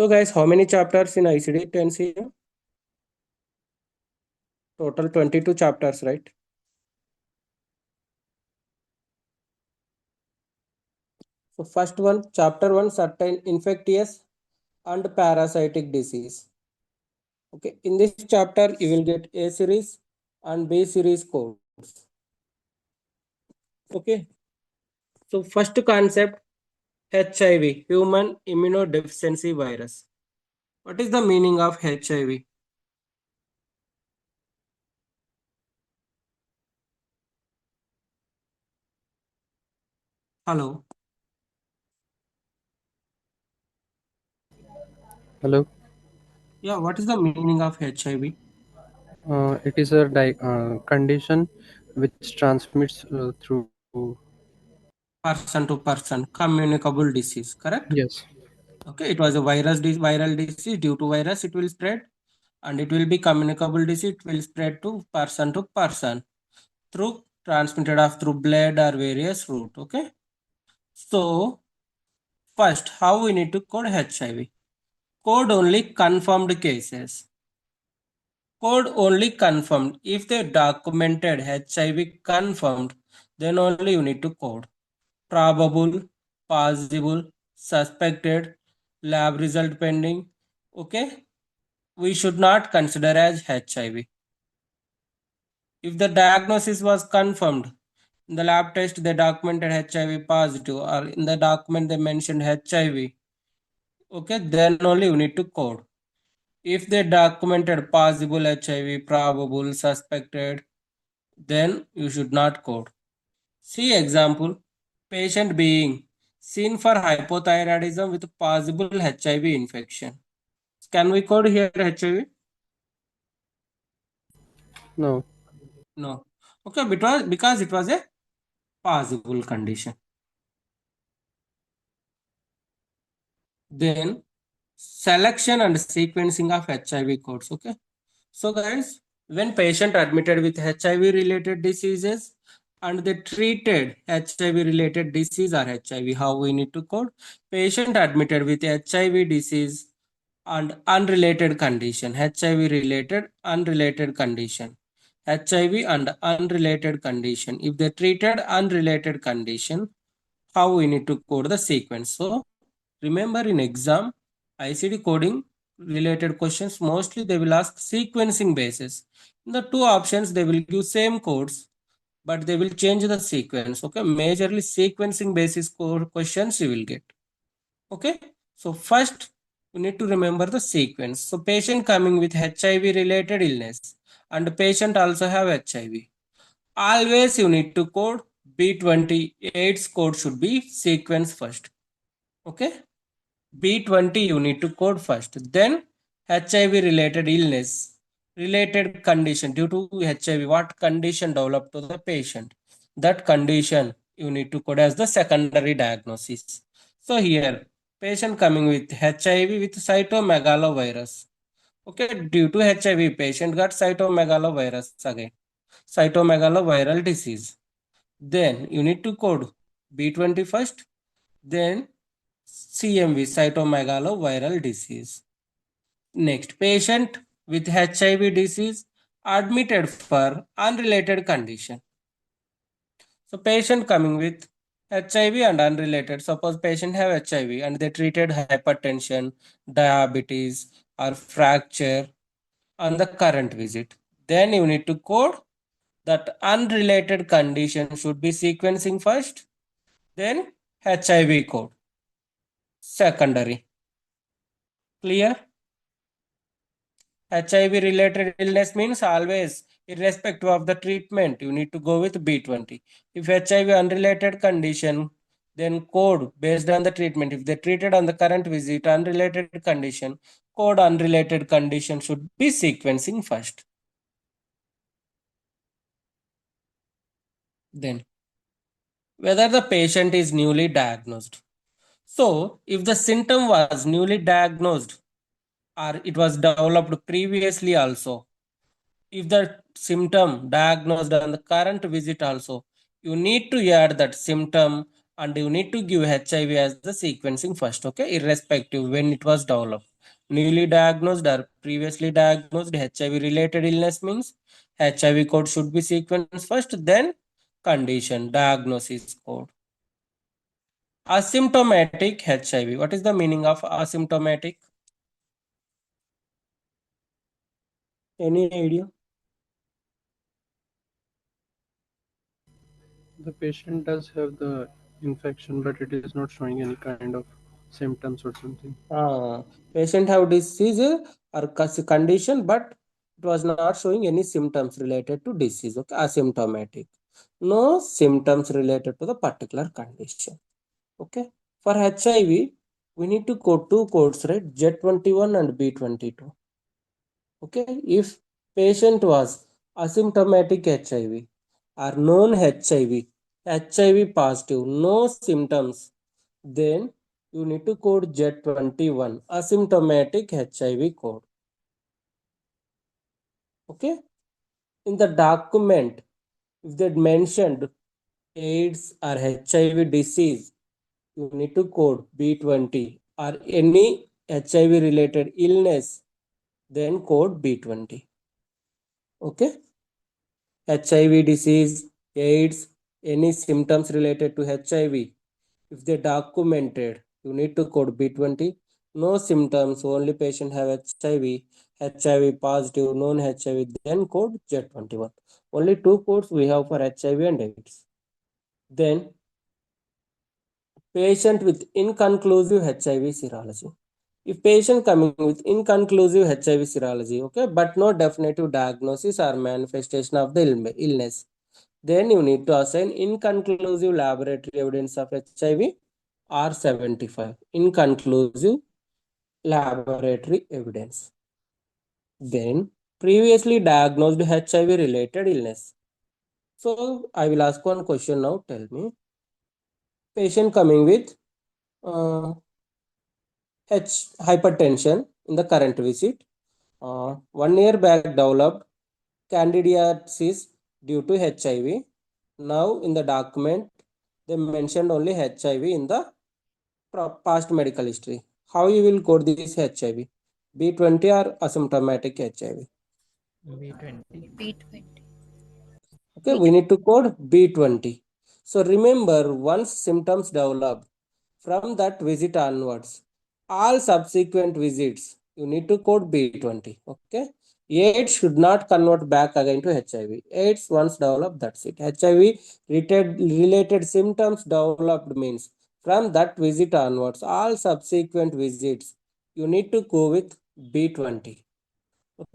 So guys, how many chapters in ICD 10 Total 22 chapters, right? So first one, chapter 1, certain infectious and parasitic disease. Okay, in this chapter, you will get A series and B series codes. Okay, so first concept, HIV, human immunodeficiency virus. What is the meaning of HIV? Hello. Hello. Yeah, what is the meaning of HIV? It is a condition which transmits through. Person to person, communicable disease, correct? Yes. Okay, it was a viral disease. Due to virus, it will spread, and it will be communicable disease. It will spread to person through transmitted of through blood or various route. Okay, so first, how we need to code HIV? Code only confirmed cases. Code only confirmed. If they documented HIV confirmed, then only you need to code. Probable, possible, suspected, lab result pending. Okay, we should not consider as HIV. If the diagnosis was confirmed, in the lab test they documented HIV positive, or in the document they mentioned HIV, okay, then only you need to code. If they documented possible HIV, probable, suspected, then you should not code. See example, patient being seen for hypothyroidism with possible HIV infection. Can we code here HIV? No. No. Okay, because it was a possible condition. Then selection and sequencing of HIV codes. Okay. So guys, when patient admitted with HIV related diseases and they treated HIV related disease or HIV, how we need to code? Patient admitted with HIV disease and unrelated condition, HIV related unrelated condition, HIV and unrelated condition. If they treated unrelated condition, how we need to code the sequence? So remember in exam, ICD coding related questions, mostly they will ask sequencing basis. In the two options, they will give same codes, but they will change the sequence. Okay, majorly sequencing basis questions you will get. Okay, so first you need to remember the sequence. So patient coming with HIV related illness and patient also have HIV. Always you need to code B28's code should be sequence first. Okay, B20 you need to code first. Then HIV related illness, related condition due to HIV, what condition developed to the patient. That condition you need to code as the secondary diagnosis. So here, patient coming with HIV with cytomegalovirus. Okay, due to HIV, patient got cytomegalovirus again, cytomegaloviral disease. Then you need to code B20 first, then CMV, cytomegaloviral disease. Next, patient with HIV disease admitted for unrelated condition. So patient coming with HIV and unrelated. Suppose patient have HIV and they treated hypertension, diabetes or fracture on the current visit. Then you need to code that unrelated condition should be sequencing first, then HIV code secondary. Clear? HIV related illness means always, irrespective of the treatment, you need to go with B20. If HIV unrelated condition, then code based on the treatment. If they treated on the current visit, unrelated condition, code unrelated condition should be sequencing first. Then, whether the patient is newly diagnosed. So, if the symptom was newly diagnosed or it was developed previously also, if the symptom diagnosed on the current visit also, you need to add that symptom and you need to give HIV as the sequencing first, okay, irrespective when it was developed. newly diagnosed or previously diagnosed HIV related illness means HIV code should be sequenced first, then condition diagnosis code. Asymptomatic HIV. What is the meaning of asymptomatic? Any idea? The patient does have the infection, but it is not showing any kind of symptoms or something. Patient have disease or condition, but it was not showing any symptoms related to disease. Okay, asymptomatic. No symptoms related to the particular condition. Okay. For HIV, we need to code two codes, right? Z21 and B22. Okay. If patient was asymptomatic HIV or known HIV positive, no symptoms, then you need to code Z21, asymptomatic HIV code. Okay. In the document, if they mentioned AIDS or HIV disease, you need to code B20, or any HIV related illness, then code B20. Okay. HIV disease, AIDS, any symptoms related to HIV, if they documented, you need to code B20. No symptoms, only patient have HIV positive, known HIV, then code Z21. Only two codes we have for HIV and AIDS. Then patient with inconclusive HIV serology. If patient coming with inconclusive HIV serology, okay, but no definitive diagnosis or manifestation of the illness, then you need to assign inconclusive laboratory evidence of HIV R75. Inconclusive laboratory evidence. Then previously diagnosed HIV related illness. So I will ask one question now. Tell me, patient coming with uh, hypertension in the current visit. 1 year back developed candidiasis due to HIV. Now in the document, they mentioned only HIV in the past medical history. How you will code this HIV? B20 or asymptomatic HIV? B20. B20. Okay, we need to code B20. So remember, once symptoms develop, from that visit onwards, all subsequent visits, you need to code B20. Okay. AIDS should not convert back again to HIV. AIDS once developed, that's it. HIV related symptoms developed means from that visit onwards, all subsequent visits, you need to go with B20.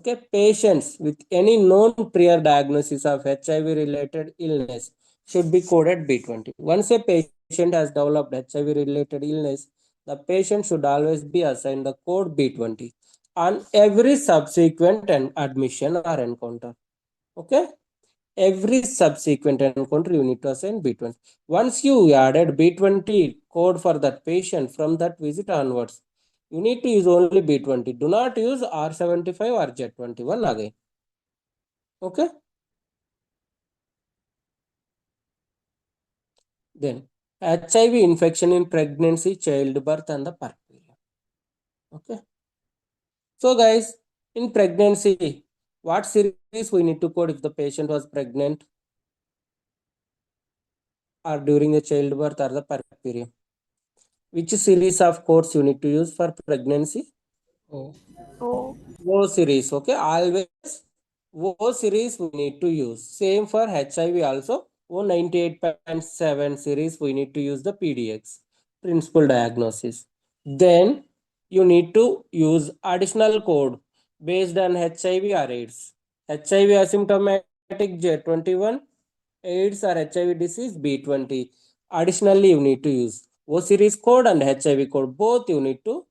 Okay, patients with any known prior diagnosis of HIV related illness should be coded B20. Once a patient has developed HIV related illness, the patient should always be assigned the code B20 on every subsequent admission or encounter. Okay, every subsequent encounter you need to assign B20. Once you added B20 code for that patient from that visit onwards, you need to use only B20. Do not use R75 or Z21 again. Okay. Then HIV infection in pregnancy, childbirth, and the puerperia. Okay. So guys, in pregnancy, what series we need to code if the patient was pregnant or during the childbirth or the puerperia? Which series of codes you need to use for pregnancy? O. O. O series. Okay. Always O series we need to use. Same for HIV also. O98.7 series we need to use the PDX, principal diagnosis. Then you need to use additional code based on HIV or AIDS. HIV asymptomatic J21, AIDS or HIV disease B20. Additionally, you need to use O series code and HIV code. Both you need to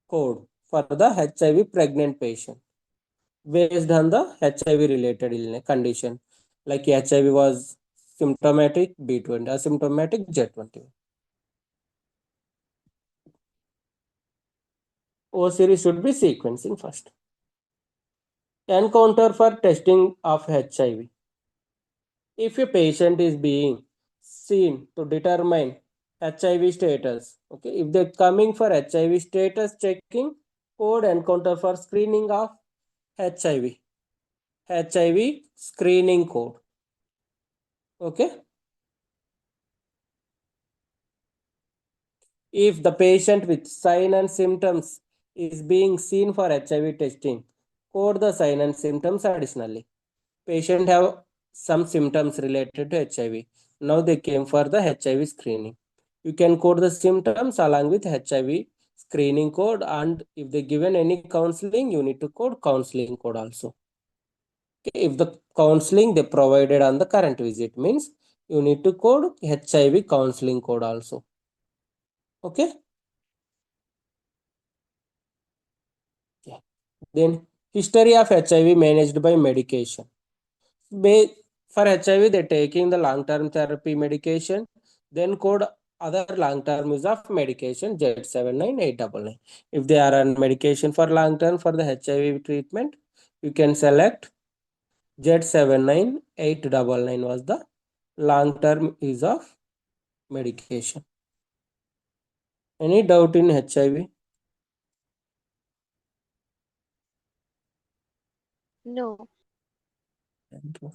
code for the HIV pregnant patient based on the HIV related illness condition. Like HIV was symptomatic B20, asymptomatic J20. O series should be sequencing first. Encounter for testing of HIV. If a patient is being seen to determine HIV status, okay, if they're coming for HIV status checking, code encounter for screening of HIV. HIV screening code. Okay. If the patient with sign and symptoms is being seen for HIV testing, code the sign and symptoms additionally. Patient have some symptoms related to HIV. Now they came for the HIV screening. You can code the symptoms along with HIV screening code, and if they given any counseling, you need to code counseling code also. Okay, if the counseling they provided on the current visit means you need to code HIV counseling code also. Okay. Okay. Then history of HIV managed by medication. For HIV, they're taking the long-term therapy medication, then code other long-term use of medication Z79899. If they are on medication for long-term for the HIV treatment, you can select Z79899 was the long-term use of medication. Any doubt in HIV? No. Thank you.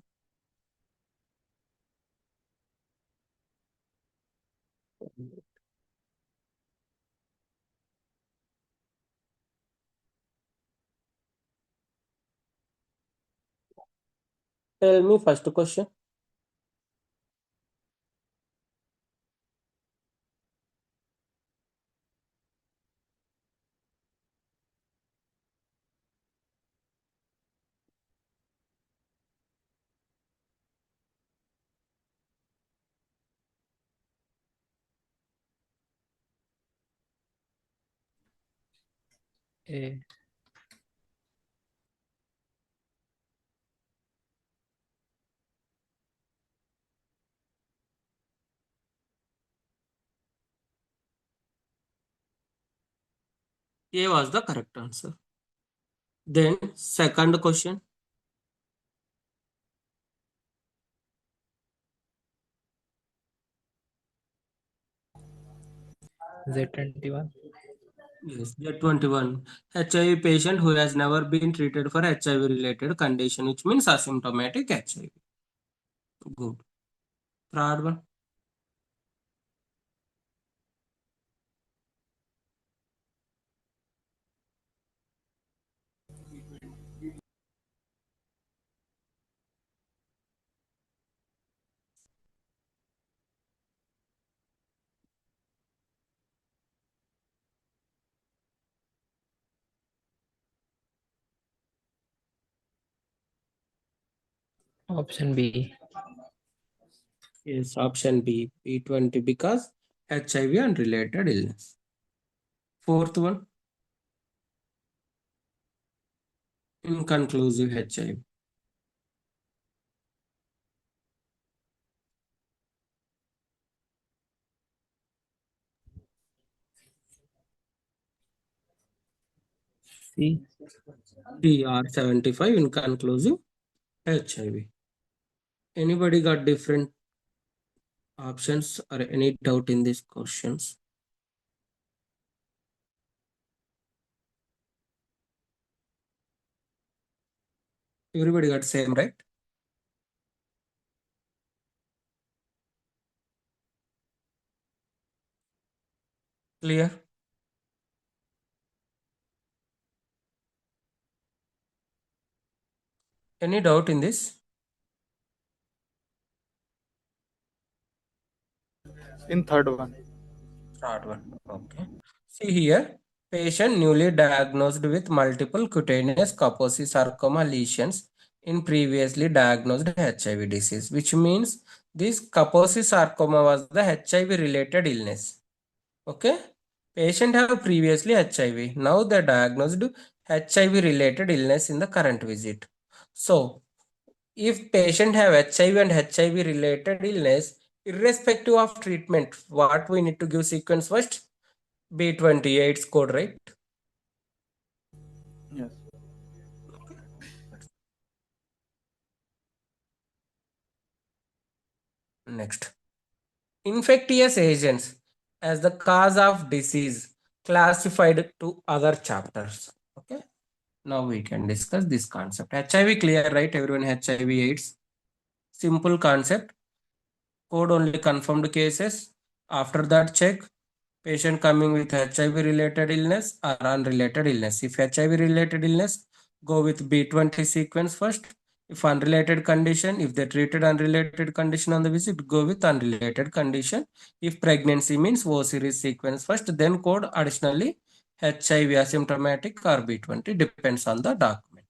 Tell me first question. A. A was the correct answer. Then second question. Z21. Yes, Z21. HIV patient who has never been treated for HIV related condition, which means asymptomatic HIV. Good. Third one. Option B. Yes, option B, B20 because HIV and related illness. Fourth one, inconclusive HIV. C. DR75 inconclusive HIV. Anybody got different options or any doubt in these questions? Everybody got same, right? Clear? Any doubt in this? In third one. Third one. Okay. See here, patient newly diagnosed with multiple cutaneous Kaposi sarcoma lesions in previously diagnosed HIV disease, which means this Kaposi sarcoma was the HIV related illness. Okay. Patient have previously HIV. Now they diagnosed HIV related illness in the current visit. So if patient have HIV and HIV related illness, irrespective of treatment, what we need to give sequence first? B28 code, right? Yes. Next. Infectious agents as the cause of disease classified to other chapters. Now we can discuss this concept. HIV clear, right? Everyone HIV AIDS. Simple concept. Code only confirmed cases. After that check, patient coming with HIV related illness or unrelated illness. If HIV related illness, go with B20 sequence first. If unrelated condition, if they treated unrelated condition on the visit, go with unrelated condition. If pregnancy means O series sequence first, then code additionally HIV asymptomatic or B20, depends on the document.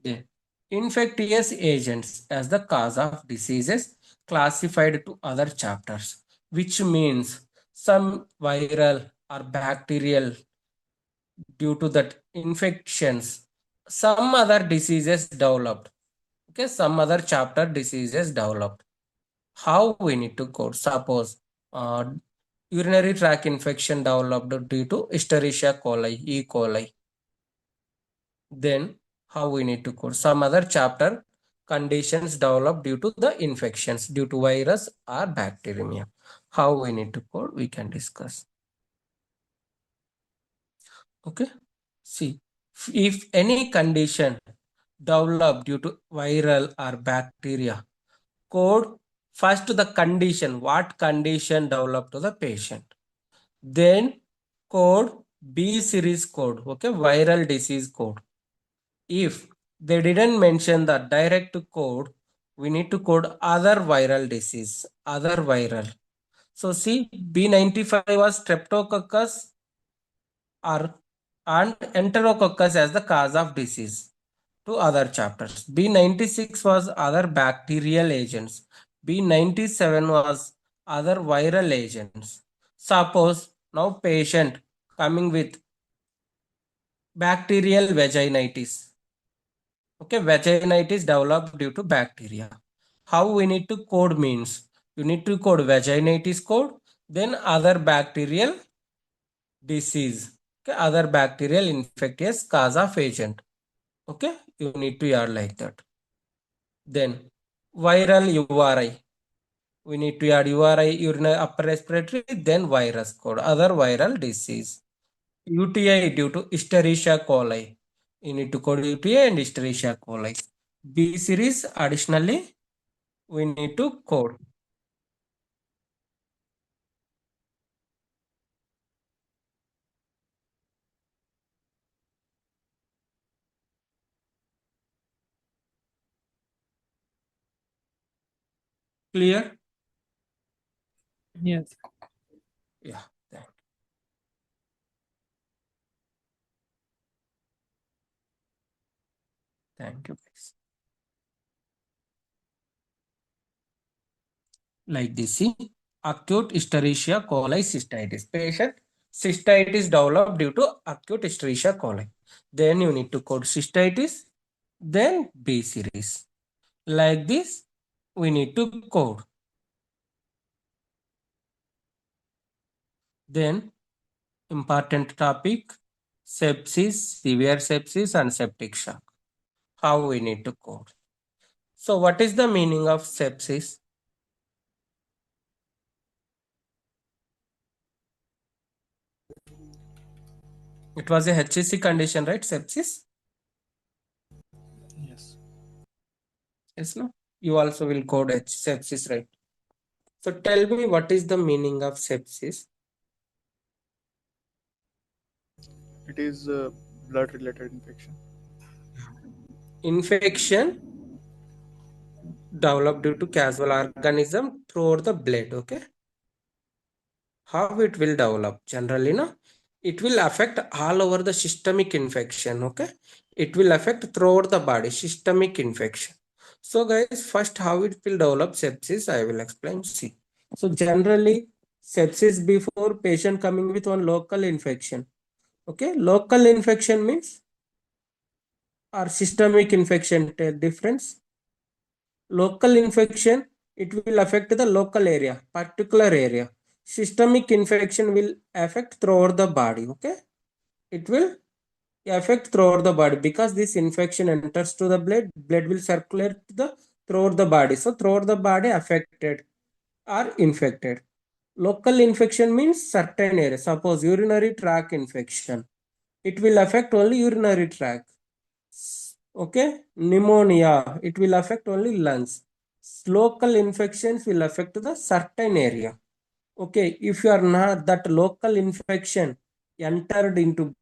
Then, infectious agents as the cause of diseases classified to other chapters, which means some viral or bacterial due to that infections, some other diseases developed. Okay, some other chapter diseases developed. How we need to code? Suppose urinary tract infection developed due to Escherichia coli, E. coli. Then how we need to code? Some other chapter conditions developed due to the infections due to virus or bacteremia. How we need to code? We can discuss. Okay. See, if any condition developed due to viral or bacteria, code first the condition, what condition developed to the patient. Then code B series code, okay, viral disease code. If they didn't mention the direct code, we need to code other viral disease, other viral. So see, B95 was streptococcus or and enterococcus as the cause of disease to other chapters. B96 was other bacterial agents. B97 was other viral agents. Suppose now patient coming with bacterial vaginitis. Okay, vaginitis developed due to bacteria. How we need to code means you need to code vaginitis code, then other bacterial disease. Okay, other bacterial infectious cause of agent. Okay, you need to add like that. Then viral URI. We need to add URI, urinary upper respiratory, then virus code, other viral disease. UTI due to Escherichia coli. You need to code UTI and Escherichia coli. B series additionally we need to code. Clear? Yes. Yeah. Thank you, guys. Like this, see, acute Escherichia coli cystitis. Patient cystitis developed due to acute Escherichia coli. Then you need to code cystitis, then B series. Like this, we need to code. Then important topic, sepsis, severe sepsis and septic shock. How we need to code. So what is the meaning of sepsis? It was a HCC condition, right? Sepsis? Yes. Yes, no? You also will code sepsis, right? So tell me what is the meaning of sepsis? It is a blood-related infection. Infection developed due to casual organism throughout the blood, okay? How it will develop? Generally, no? It will affect all over the systemic infection, okay? It will affect throughout the body, systemic infection. So guys, first how it will develop sepsis, I will explain. See. So generally, sepsis before patient coming with one local infection. Okay, local infection means or systemic infection difference. Local infection, it will affect the local area, particular area. Systemic infection will affect throughout the body. Okay, it will affect throughout the body because this infection enters to the blood will circulate the throughout the body. So throughout the body affected or infected. Local infection means certain area. Suppose urinary tract infection. it will affect only urinary tract. Okay, pneumonia, it will affect only lungs. Local infections will affect the certain area. Okay, if you are not that local infection entered into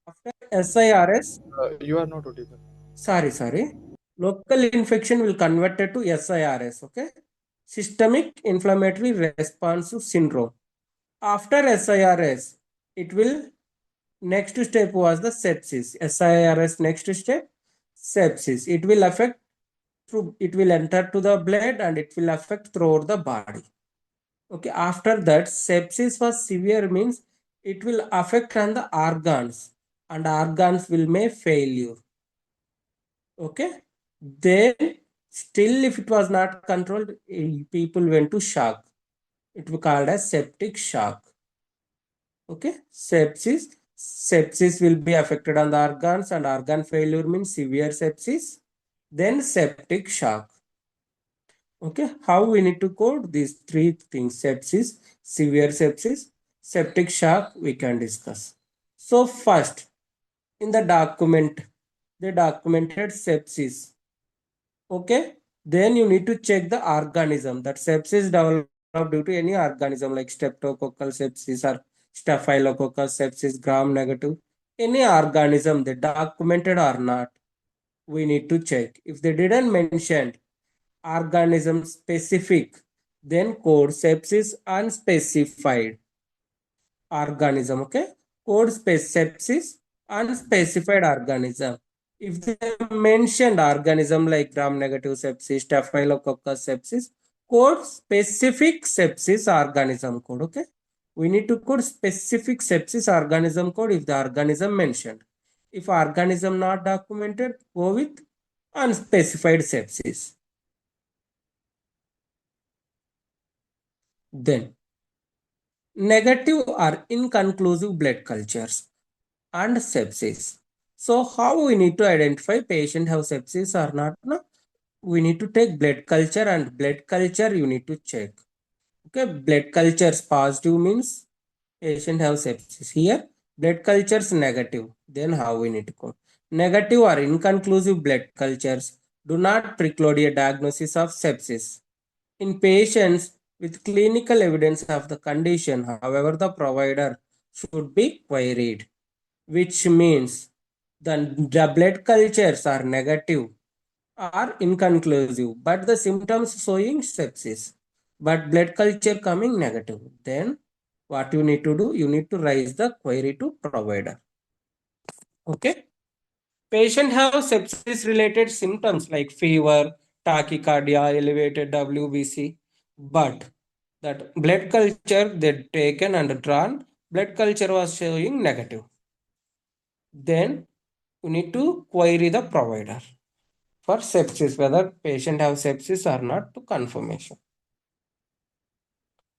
after SIRS, You are not audible. sorry, local infection will convert it to SIRS. Okay, systemic inflammatory responsive syndrome. After SIRS, it will next step was the sepsis. SIRS next step sepsis. It will affect through, it will enter to the blood and it will affect throughout the body. Okay, after that sepsis was severe means it will affect on the organs and organs will may failure. Okay, then still if it was not controlled, people went to shock. It was called as septic shock. Okay, sepsis will be affected on the organs and organ failure means severe sepsis, then septic shock. Okay, how we need to code these three things: sepsis, severe sepsis, septic shock, we can discuss. So first, in the document, they documented sepsis. Okay, then you need to check the organism that sepsis developed due to any organism like streptococcal sepsis or staphylococcus sepsis gram negative. Any organism they documented or not, we need to check. If they didn't mention organism specific, then code sepsis unspecified organism. Okay, code space sepsis unspecified organism. If they mentioned organism like gram negative sepsis, staphylococcus sepsis, code specific sepsis organism code. Okay, we need to code specific sepsis organism code if the organism mentioned. If organism not documented, go with unspecified sepsis. Then negative or inconclusive blood cultures and sepsis. So how we need to identify patient have sepsis or not? No? We need to take blood culture and blood culture you need to check. Okay, blood cultures positive means patient have sepsis. Here blood cultures negative. Then how we need to code? Negative or inconclusive blood cultures do not preclude a diagnosis of sepsis. In patients with clinical evidence of the condition, however, the provider should be queried, which means the blood cultures are negative or inconclusive, but the symptoms showing sepsis, but blood culture coming negative. Then what you need to do? You need to raise the query to provider. Okay. Patient have sepsis related symptoms like fever, tachycardia, elevated WBC, but that blood culture they taken and drawn, blood culture was showing negative. Then you need to query the provider for sepsis, whether patient have sepsis or not to confirmation.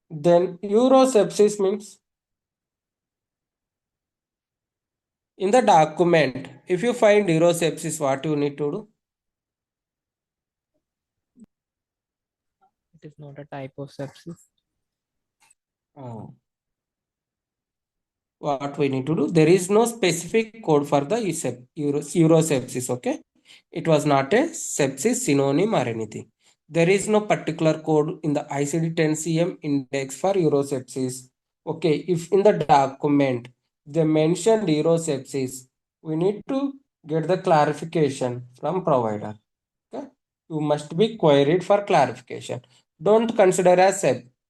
Then urosepsis means in the document, if you find urosepsis, what you need to do? It is not a type of sepsis. Oh. What we need to do? There is no specific code for the urosepsis. Okay, it was not a sepsis synonym or anything. There is no particular code in the ICD 10 cm index for urosepsis. Okay, if in the document they mentioned urosepsis, we need to get the clarification from provider. Okay, you must be queried for clarification. Don't consider as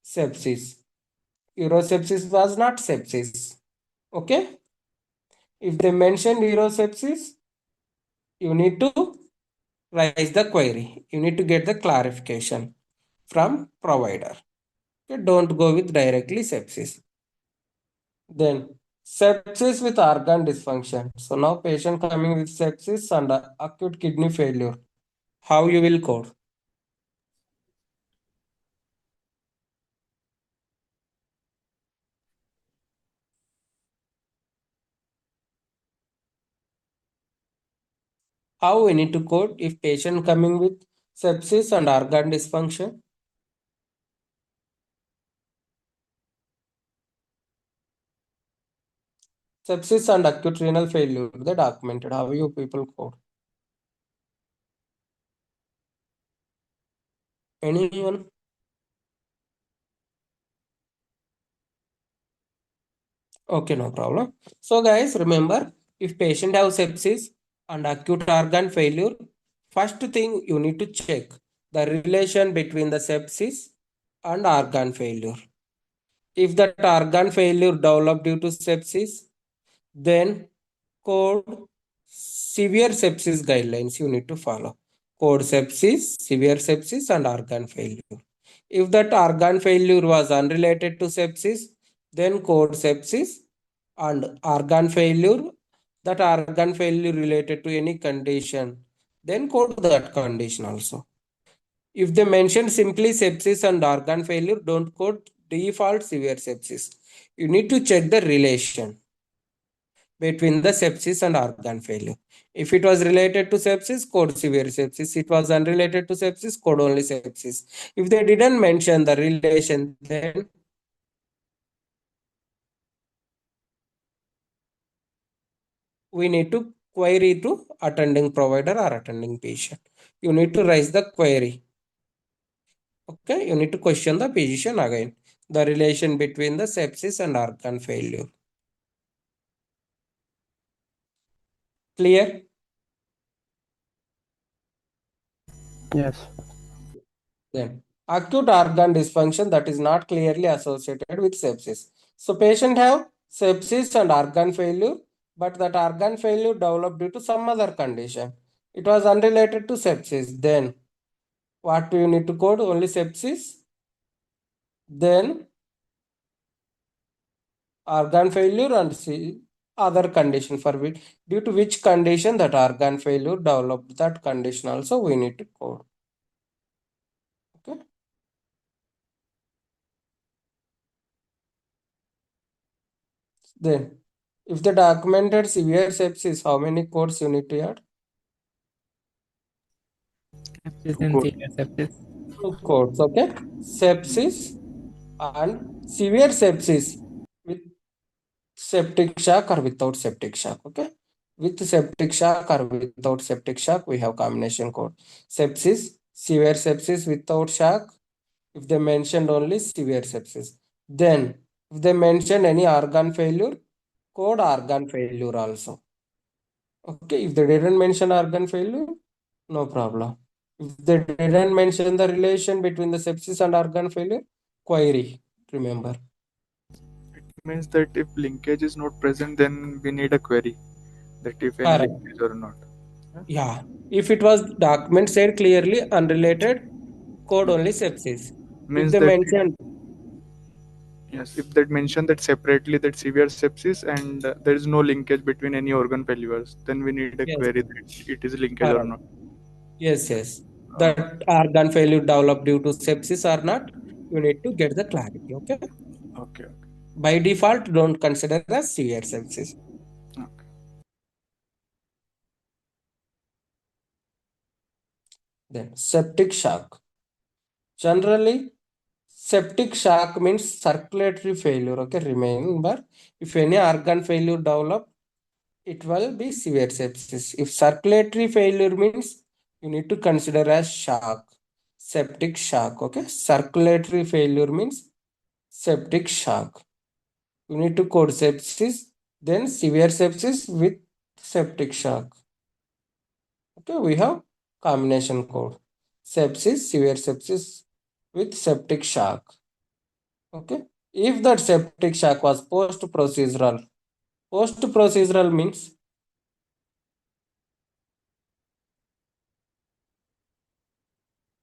sepsis. Urosepsis was not sepsis. Okay, if they mention urosepsis, you need to raise the query. You need to get the clarification from provider. Okay, don't go with directly sepsis. Then sepsis with organ dysfunction. So now patient coming with sepsis and acute kidney failure. How you will code? How we need to code if patient coming with sepsis and organ dysfunction? Sepsis and acute renal failure, they documented. How you people code? Anyone? Okay, no problem. So guys, remember, if patient have sepsis and acute organ failure, first thing you need to check the relation between the sepsis and organ failure. If that organ failure developed due to sepsis, then code severe sepsis guidelines you need to follow. Code sepsis, severe sepsis, and organ failure. If that organ failure was unrelated to sepsis, then code sepsis and organ failure. That organ failure related to any condition, then code that condition also. If they mention simply sepsis and organ failure, don't code default severe sepsis. You need to check the relation between the sepsis and organ failure. If it was related to sepsis, code severe sepsis. It was unrelated to sepsis, code only sepsis. If they didn't mention the relation, then we need to query to attending provider or attending patient. You need to raise the query. Okay, you need to question the physician again. The relation between the sepsis and organ failure. Clear? Yes. Then acute organ dysfunction that is not clearly associated with sepsis. So patient have sepsis and organ failure, but that organ failure developed due to some other condition. It was unrelated to sepsis. Then what do you need to code? Only sepsis. Then organ failure and other condition for which due to which condition that organ failure developed, that condition also we need to code. Okay. Then if the documented severe sepsis, how many codes you need to add? Sepsis Two and code. severe sepsis. Two codes. Okay. Sepsis and severe sepsis with septic shock or without septic shock. Okay. With septic shock or without septic shock, we have combination code. Sepsis, severe sepsis without shock. If they mentioned only severe sepsis, then if they mentioned any organ failure, code organ failure also. Okay, if they didn't mention organ failure, no problem. If they didn't mention the relation between the sepsis and organ failure, query, remember. It means that if linkage is not present, then we need a query that if any Correct. linkage or not. Yeah. If it was document said clearly unrelated, code only sepsis. If Means they that mention, yes, if that mention that separately that severe sepsis and there is no linkage between any organ failures, then we need a yes, query that it is linkage or correct. not. Yes, yes. Uh, That organ failure developed due to sepsis or not, you need to get the clarity. Okay. okay, By default, don't consider as severe sepsis. okay. Then septic shock. Generally, septic shock means circulatory failure. Okay, remember, if any organ failure develop, it will be severe sepsis. If circulatory failure means you need to consider as shock, septic shock. Okay, circulatory failure means septic shock. You need to code sepsis, then severe sepsis with septic shock. Okay, we have combination code. Sepsis, severe sepsis with septic shock. Okay. If that septic shock was post-procedural means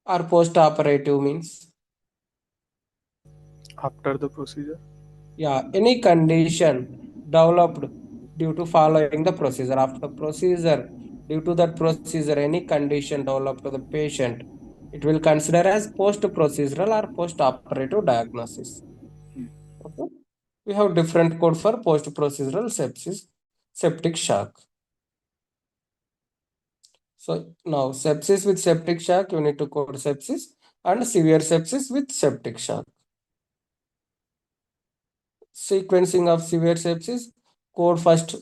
or post-operative means, After the procedure. yeah, any condition developed due to following the procedure. After the procedure, due to that procedure, any condition developed to the patient, it will consider as post-procedural or post-operative diagnosis. Okay. We have different code for post-procedural sepsis, septic shock. So now sepsis with septic shock, you need to code sepsis, and severe sepsis with septic shock. Sequencing of severe sepsis, code first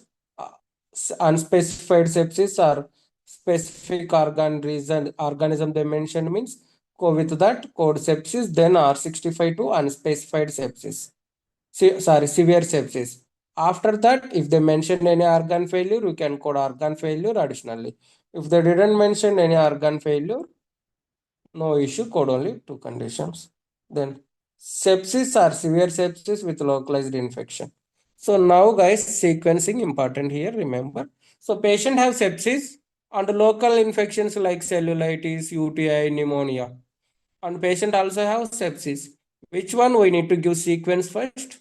unspecified sepsis or specific organism they mentioned means go with that code sepsis, then R65 to unspecified sepsis. Severe sepsis. After that, if they mention any organ failure, you can code organ failure additionally. If they didn't mention any organ failure, no issue, code only two conditions. Then sepsis or severe sepsis with localized infection. So now guys, sequencing important here, remember. So patient have sepsis and local infections like cellulitis, UTI, pneumonia. And patient also have sepsis. Which one we need to give sequence first?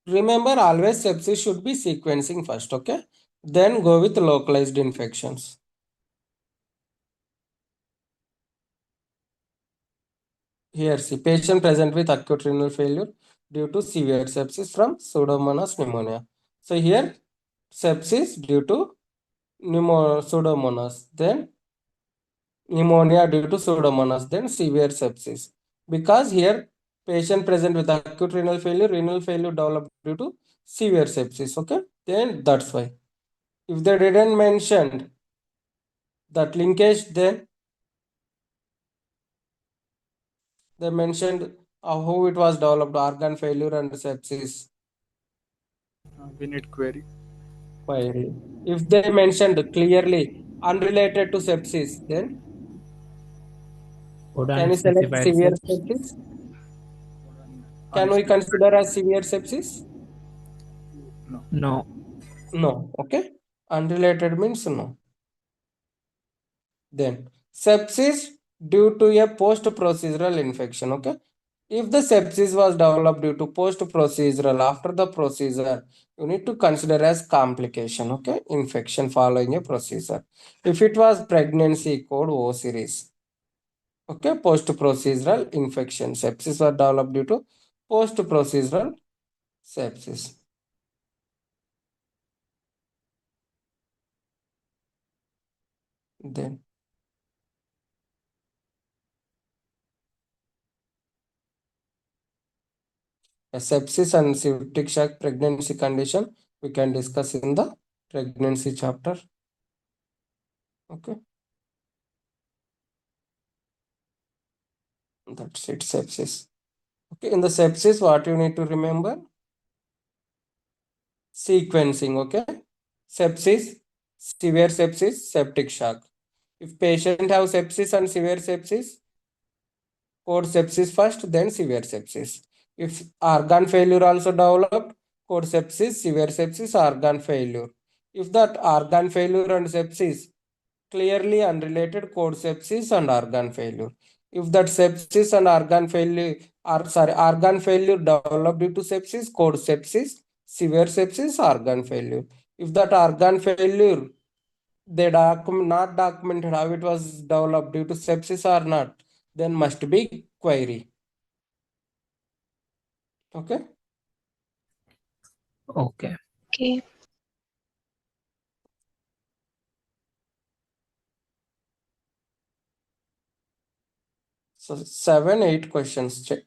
Remember, always sepsis should be sequencing first, okay? Then go with localized infections. Here, see, patient present with acute renal failure due to severe sepsis from Pseudomonas pneumonia. So here, sepsis due to Pseudomonas, then pneumonia due to Pseudomonas, then severe sepsis. Because here, patient present with acute renal failure developed due to severe sepsis, okay? Then that's why. If they didn't mention that linkage, then they mentioned how it was developed, organ failure and sepsis. We need query. Query. If they mentioned clearly unrelated to sepsis, then Code can you select unspecified severe sepsis. sepsis? Can we consider as severe sepsis? No. No. Okay. Unrelated means no. Then sepsis due to a post-procedural infection. Okay. If the sepsis was developed due to post-procedural after the procedure, you need to consider as complication. Okay. Infection following a procedure. If it was pregnancy, code O series. Okay, post-procedural infection. Sepsis were developed due to post-procedural sepsis. Then a sepsis and septic shock pregnancy condition we can discuss in the pregnancy chapter. Okay, that's it. Sepsis. Okay, in the sepsis, what you need to remember? Sequencing. Okay, sepsis, severe sepsis, septic shock. If patient have sepsis and severe sepsis, code sepsis first, then severe sepsis. If organ failure also developed, code sepsis, severe sepsis, organ failure. If that organ failure and sepsis clearly unrelated, code sepsis and organ failure. If that sepsis and organ failure, organ failure developed due to sepsis, code sepsis, severe sepsis, organ failure. If that organ failure they not documented how it was developed due to sepsis or not, then must be query. Okay. Okay. Okay. So 7, 8 questions check.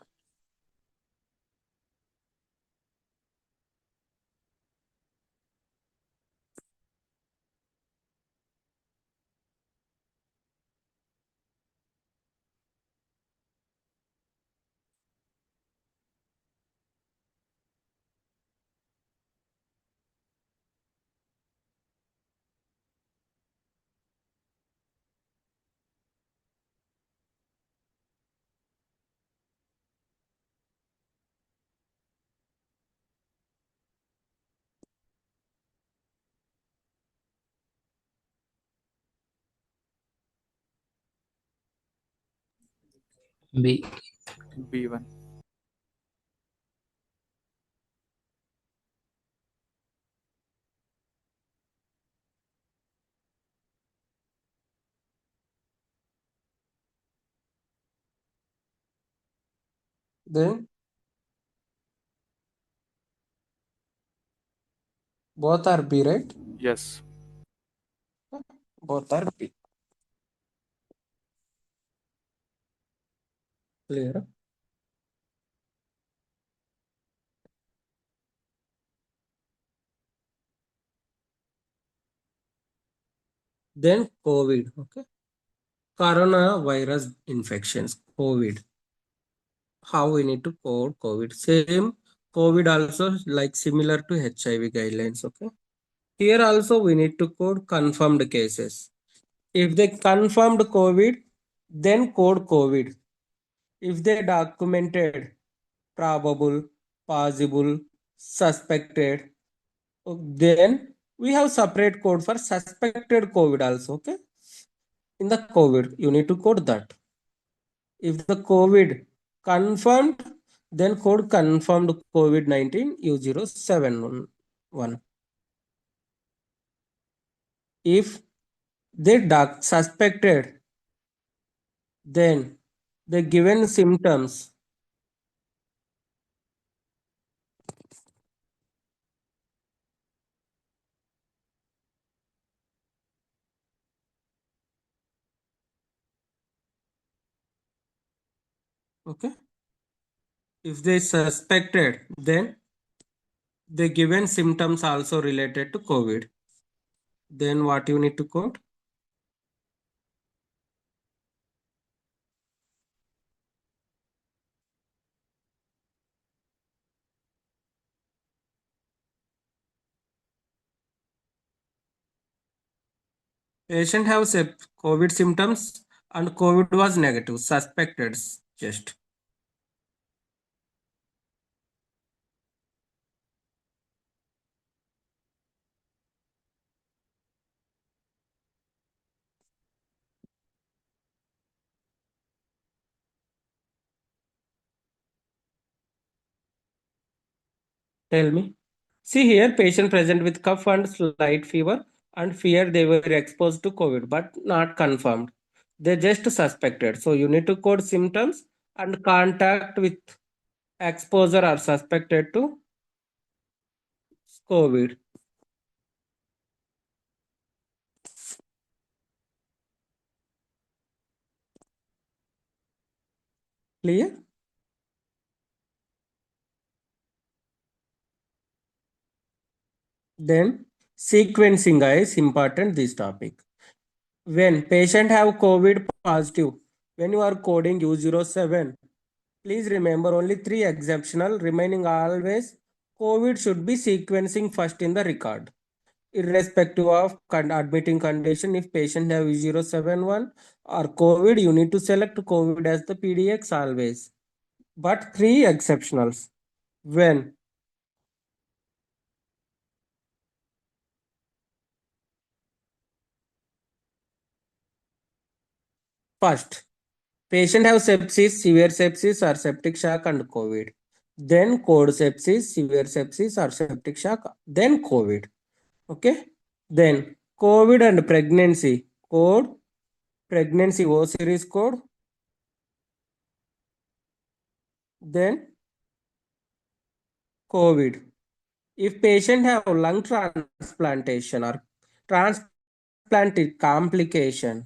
B. B1. Then both are B, right? Yes. Both are B. Clear? Then COVID, okay? Coronavirus infections, COVID. How we need to code COVID? Same COVID also like similar to HIV guidelines, okay? Here also we need to code confirmed cases. If they confirmed COVID, then code COVID. If they documented probable, possible, suspected, then we have separate code for suspected COVID also, okay? In the COVID, you need to code that. If the COVID confirmed, then code confirmed COVID-19 U0711. If they suspected, then the given symptoms, okay? If they suspected, then the given symptoms also related to COVID. Then what you need to code? Patient have COVID symptoms and COVID was negative, suspected just. Tell me. See here, patient present with cough and slight fever and fear they were exposed to COVID, but not confirmed. They just suspected. So you need to code symptoms and contact with exposure or suspected to COVID. Clear? Then sequencing is important this topic. When patient have COVID positive, when you are coding U07, please remember only 3 exceptional, remaining always COVID should be sequencing first in the record. Irrespective of admitting condition, if patient have U071 or COVID, you need to select COVID as the PDX always. But 3 exceptionals. When first, patient have sepsis, severe sepsis or septic shock and COVID. Then code sepsis, severe sepsis or septic shock, then COVID. Okay. Then COVID and pregnancy code, pregnancy O series code. Then COVID. If patient have lung transplantation or transplanted complication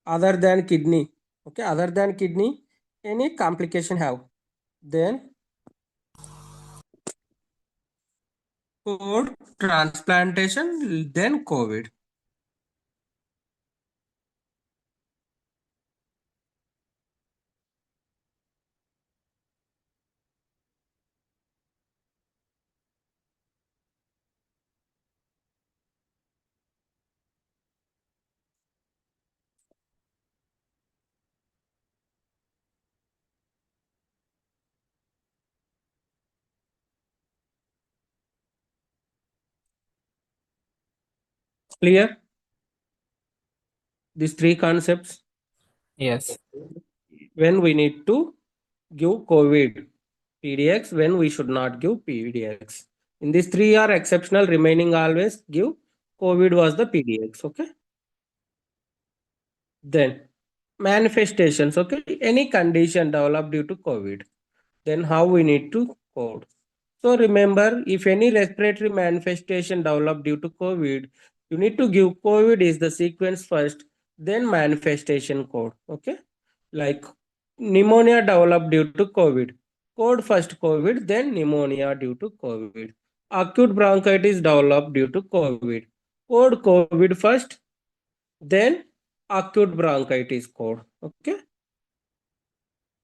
other than kidney, okay, other than kidney, any complication have, then code transplantation, then COVID. Clear? These 3 concepts. Yes. When we need to give COVID PDX, when we should not give PDX. In these 3 are exceptional, remaining always give COVID was the PDX. Okay. Then manifestations. Okay. Any condition developed due to COVID. Then how we need to code. So remember, if any respiratory manifestation developed due to COVID, you need to give COVID is the sequence first, then manifestation code. Okay, like pneumonia developed due to COVID. Code first COVID, then pneumonia due to COVID. Acute bronchitis developed due to COVID. Code COVID first, then acute bronchitis code. Okay.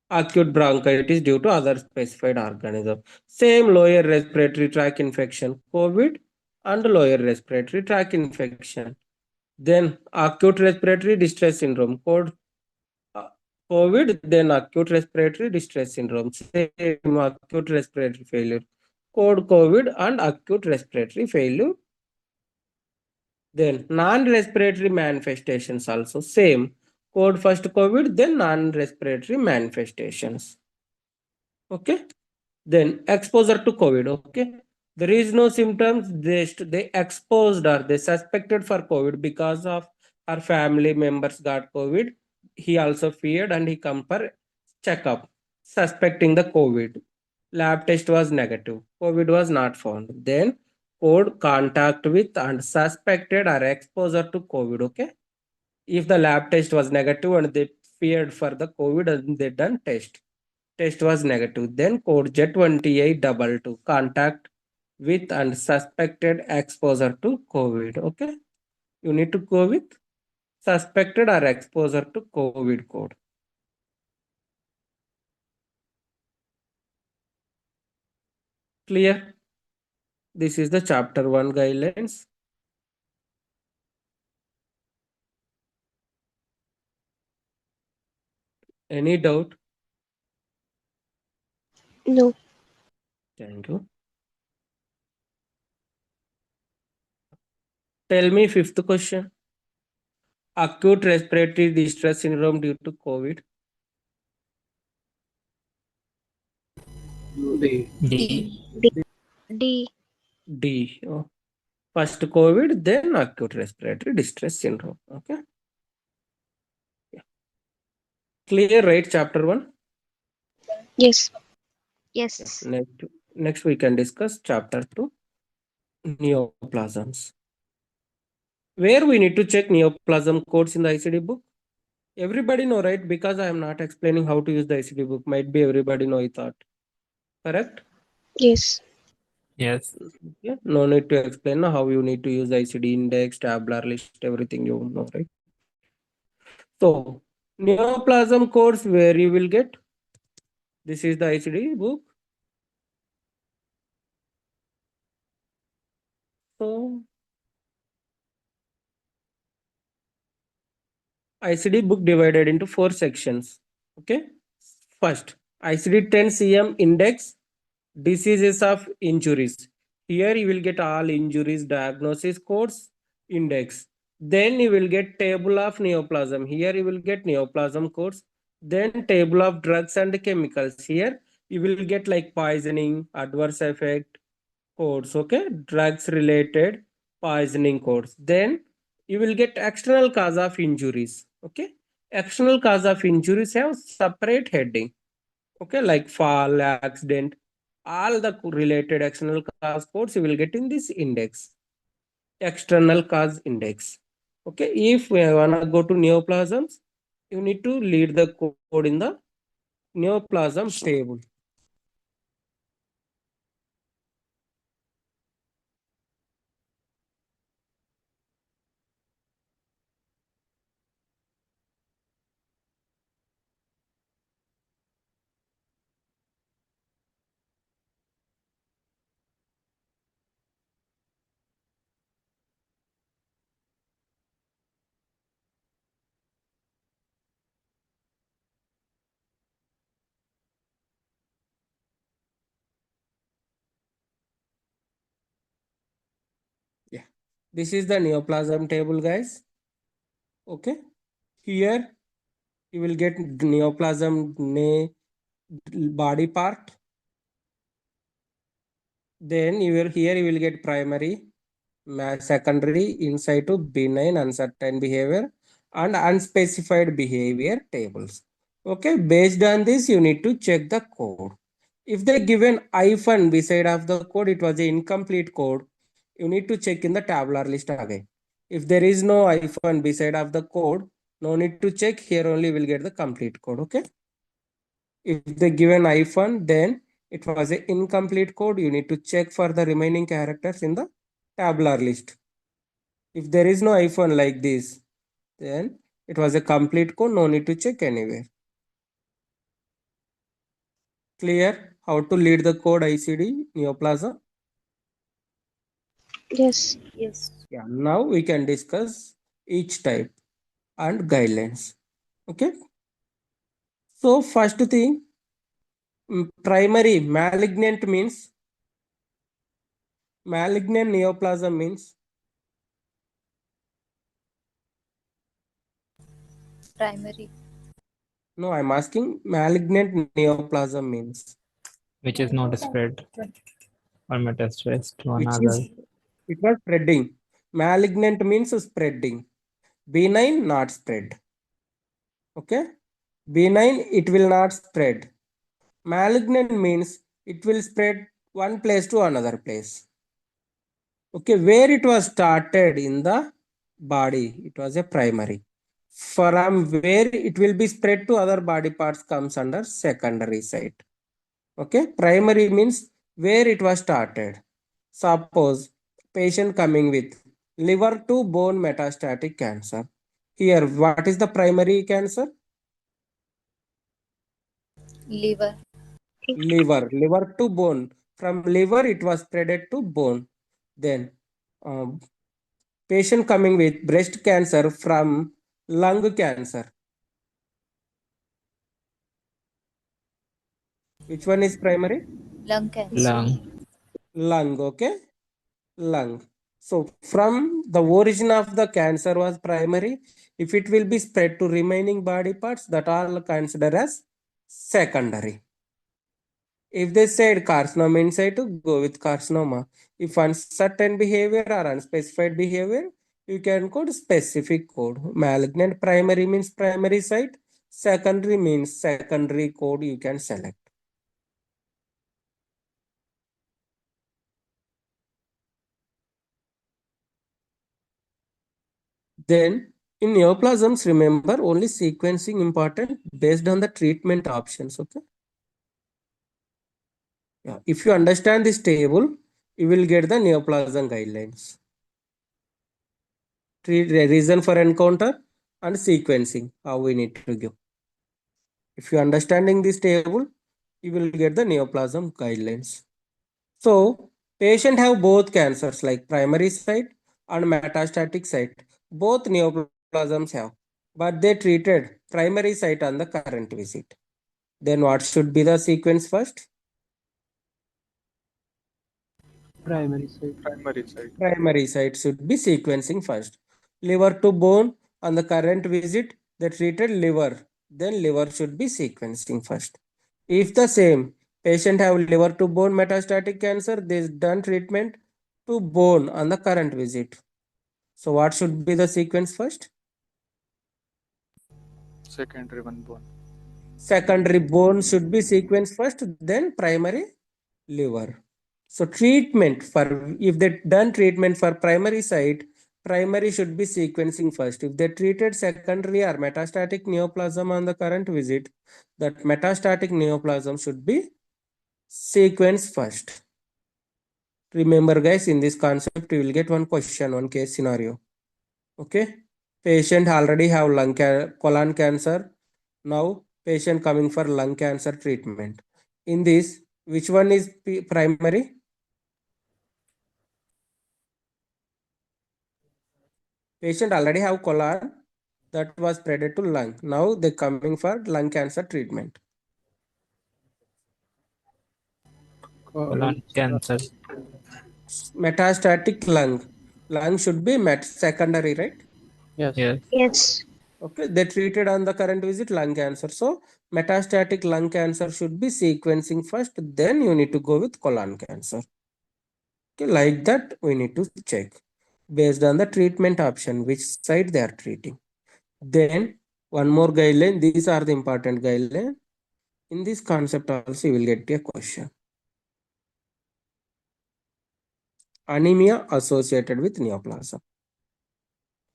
Acute bronchitis due to other specified organism. Same lower respiratory tract infection, COVID, and lower respiratory tract infection. Then acute respiratory distress syndrome, code COVID, then acute respiratory distress syndrome, same acute respiratory failure, code COVID and acute respiratory failure. Then non-respiratory manifestations also same, code first COVID, then non-respiratory manifestations. Okay. Then exposure to COVID. Okay. There is no symptoms. They exposed or they suspected for COVID because of our family members got COVID. He also feared and he come for checkup, suspecting the COVID. Lab test was negative. COVID was not found. Then code contact with and suspected or exposure to COVID. Okay. If the lab test was negative and they feared for the COVID and they done test was negative, then code J2822 contact with and suspected exposure to COVID. Okay, you need to go with suspected or exposure to COVID code. Clear? This is the chapter 1 guidelines. Any doubt? No. Thank you. Tell me fifth question. Acute respiratory distress syndrome due to COVID. D. D. D. Oh. First COVID, then acute respiratory distress syndrome. Okay. Yeah. Clear, right? Chapter 1. Yes. Yes. Next we can discuss chapter 2, neoplasms. Where we need to check neoplasm codes in the ICD book? Everybody know, right? Because I am not explaining how to use the ICD book. Might be everybody know, I thought. Correct? Yes. Yes. Yeah. No need to explain how you need to use the ICD index, tabular list, everything you know, right? So, neoplasm codes where you will get? This is the ICD book. So, ICD book divided into 4 sections. Okay. First, ICD 10 cm index, diseases of injuries. Here you will get all injuries diagnosis codes index. Then you will get table of neoplasm. Here you will get neoplasm codes. Then table of drugs and chemicals. Here you will get like poisoning, adverse effect codes. Okay, drugs related poisoning codes. Then you will get external cause of injuries. Okay, external cause of injuries have separate heading. Okay, like fall, accident, all the related external cause codes you will get in this index, external cause index. Okay, if we want to go to neoplasms, you need to lead the code in the neoplasm table. Yeah, this is the neoplasm table, guys. Okay, here you will get neoplasm body part. Then here you will get primary, secondary, in situ, benign, uncertain behavior, and unspecified behavior tables. Okay, based on this, you need to check the code. If they given hyphen beside of the code, it was an incomplete code. You need to check in the tabular list again. If there is no hyphen beside of the code, no need to check. Here only will get the complete code. Okay. If they given hyphen, then it was an incomplete code. You need to check for the remaining characters in the tabular list. If there is no hyphen like this, then it was a complete code. No need to check anywhere. Clear how to lead the code ICD Neoplasm? Yes. Yes. Yeah, now we can discuss each type and guidelines. Okay. So first thing, primary malignant means malignant neoplasm means Primary. no, I'm asking malignant neoplasm means Which is not spread or metastasized to which another. is it was spreading. Malignant means spreading. Benign not spread. Okay. Benign it will not spread. Malignant means it will spread one place to another place. Okay, where it was started in the body, it was a primary. From where it will be spread to other body parts comes under secondary site. Okay, primary means where it was started. Suppose patient coming with liver to bone metastatic cancer. Here, what is the primary cancer? Liver. Liver to bone. From liver, it was spreaded to bone. Then, patient coming with breast cancer from lung cancer. Which one is primary? Lung cancer. Lung. Lung, okay? Lung. So from the origin of the cancer was primary. If it will be spread to remaining body parts, that are considered as secondary. If they said carcinoma inside, to go with carcinoma. If uncertain behavior or unspecified behavior, you can code specific code. Malignant primary means primary site. Secondary means secondary code you can select. Then in neoplasms, remember only sequencing important based on the treatment options. Okay. Yeah. If you understand this table, you will get the neoplasm guidelines. Reason for encounter and sequencing, how we need to give. If you understanding this table, you will get the neoplasm guidelines. So patient have both cancers like primary site and metastatic site. Both neoplasms have, but they treated primary site on the current visit. Then what should be the sequence first? Primary site. Primary side. Primary site should be sequencing first. Liver to bone on the current visit, they treated liver. Then liver should be sequencing first. If the same patient have liver to bone metastatic cancer, they done treatment to bone on the current visit. So what should be the sequence first? Secondary one bone. Secondary bone should be sequenced first, then primary liver. So treatment for, if they done treatment for primary site, primary should be sequencing first. If they treated secondary or metastatic neoplasm on the current visit, that metastatic neoplasm should be sequenced first. Remember guys, in this concept, you will get one question, one case scenario. Okay. Patient already have colon cancer. Now patient coming for lung cancer treatment. In this, which one is primary? Patient already have colon that was spread to lung. Now they coming for lung cancer treatment. Colon cancer. Metastatic lung. Lung should be secondary, right? Yes. Yes. Yes. Okay, they treated on the current visit lung cancer. So metastatic lung cancer should be sequencing first, then you need to go with colon cancer. Okay, like that we need to check based on the treatment option, which side they are treating. Then one more guideline, these are the important guideline. In this concept also you will get a question. Anemia associated with neoplasm.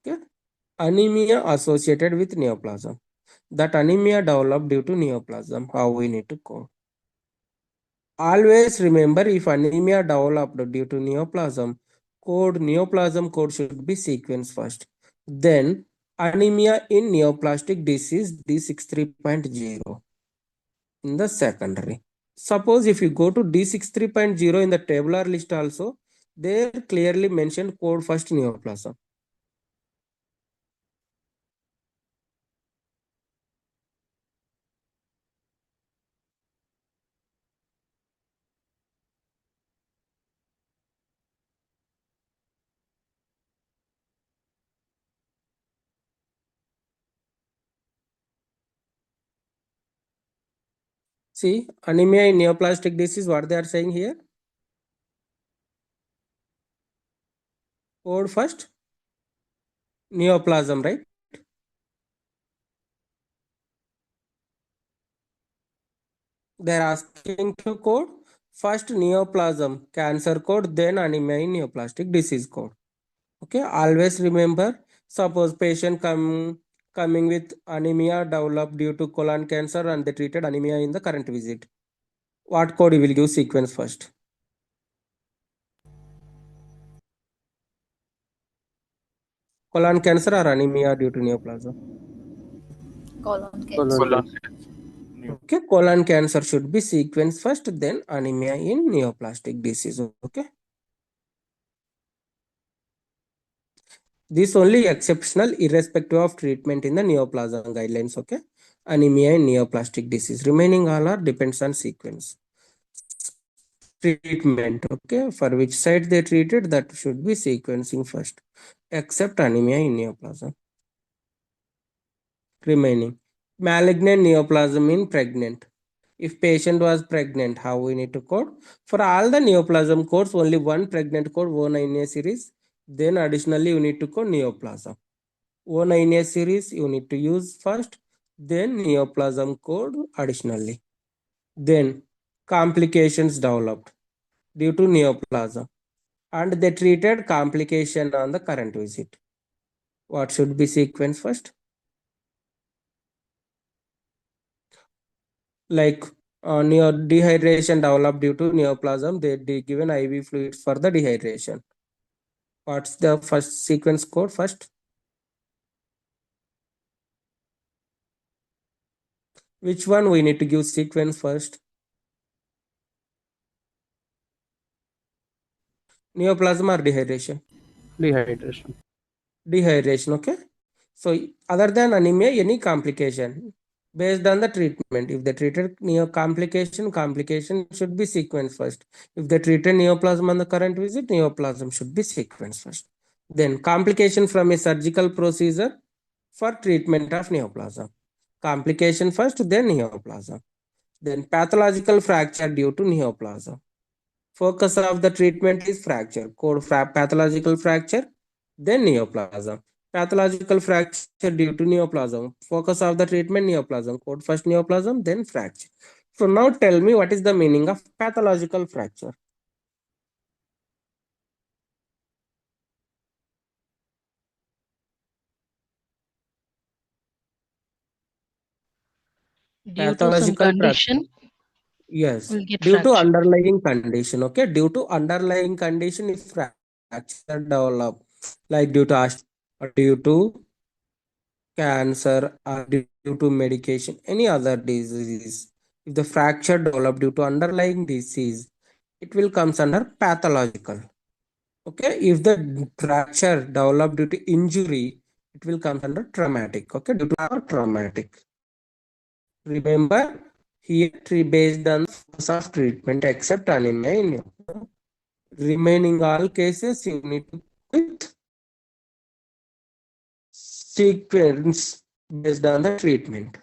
Okay. Anemia associated with neoplasm. That anemia developed due to neoplasm. How we need to code. Always remember, if anemia developed due to neoplasm code should be sequenced first. Then anemia in neoplastic disease D63.0 in the secondary. Suppose if you go to D63.0 in the tabular list also, there clearly mentioned code first neoplasm. See, anemia in neoplastic disease, what they are saying here? Code first neoplasm, right? They are asking to code first neoplasm cancer code, then anemia in neoplastic disease code. Okay, always remember, suppose patient coming with anemia developed due to colon cancer and they treated anemia in the current visit. What code you will give sequence first? Colon cancer or anemia due to neoplasm? Colon cancer. Colon. Okay, colon cancer should be sequenced first, then anemia in neoplastic disease. Okay. This only exceptional irrespective of treatment in the neoplasm guidelines. Okay. Anemia in neoplastic disease. Remaining all are depends on sequence. Treatment. Okay. For which site they treated, that should be sequencing first. Except anemia in neoplasm. Remaining. Malignant neoplasm in pregnant. If patient was pregnant, how we need to code? For all the neoplasm codes, only one pregnant code, O9A series. Then additionally, you need to code neoplasm. O9A series, you need to use first. Then neoplasm code additionally. Then complications developed due to neoplasm. And they treated complication on the current visit. What should be sequenced first? Like dehydration developed due to neoplasm, they given IV fluids for the dehydration. What's the first sequence code first? Which one we need to give sequence first? Neoplasm or dehydration? Dehydration. Dehydration, okay. So other than anemia, any complication based on the treatment. If they treated complication should be sequenced first. If they treated neoplasm on the current visit, neoplasm should be sequenced first. Then complication from a surgical procedure for treatment of neoplasm. Complication first, then neoplasm. Then pathological fracture due to neoplasm. Focus of the treatment is fracture. Code pathological fracture, then neoplasm. Pathological fracture due to neoplasm. Focus of the treatment, neoplasm. Code first neoplasm, then fracture. So now tell me, what is the meaning of pathological fracture? Due to some Pathological fracture. condition, Yes, will get due to fractured. underlying condition. Okay, due to underlying condition, if fracture develop, like due to or due to cancer or due to medication, any other disease, if the fracture develop due to underlying disease, it will comes under pathological. Okay, if the fracture develop due to injury, it will come under traumatic. Okay, due to traumatic. Remember, here based on the focus of treatment except anemia. Remaining all cases you need to with sequence based on the treatment.